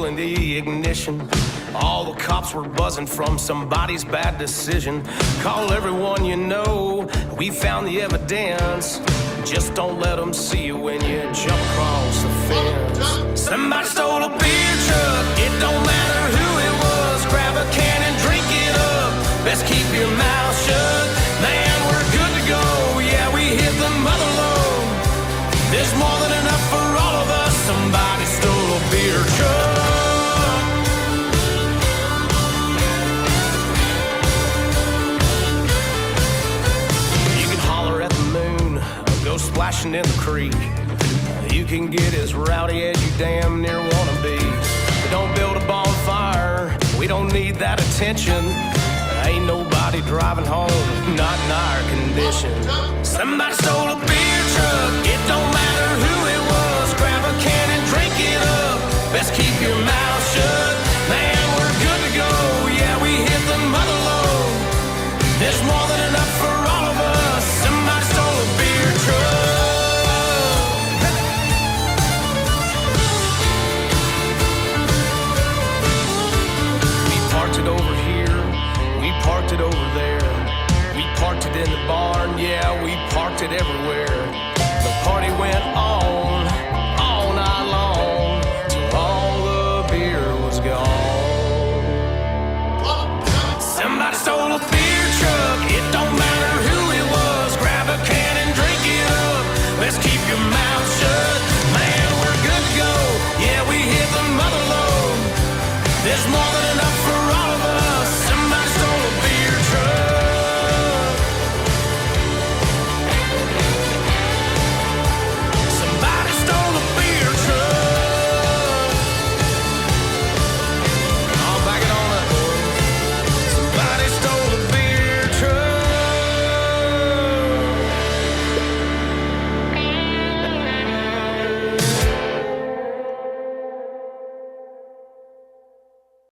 feeling the ignition. All the cops were buzzing from somebody's bad decision. Call everyone you know, we found the evidence. Just don't let them see you when you jump across the fence. Somebody stole a beer truck, it don't matter who it was. Grab a can and drink it up, best keep your mouth shut. Man, we're good to go, yeah, we hit the mother load. There's more than enough for all of us. Somebody stole a beer truck. You can holler at the moon, go splashing in the creek. You can get as rowdy as you damn near wanna be. But don't build a bonfire, we don't need that attention. Ain't nobody driving home, not in our condition. Somebody stole a beer truck, it don't matter who it was. Grab a can and drink it up, best keep your mouth shut. Man, we're good to go, yeah, we hit the mother load. There's more than enough for all of us. Somebody stole a beer truck. We parked it over here, we parked it over there. We parked it in the barn, yeah, we parked it everywhere. The party went on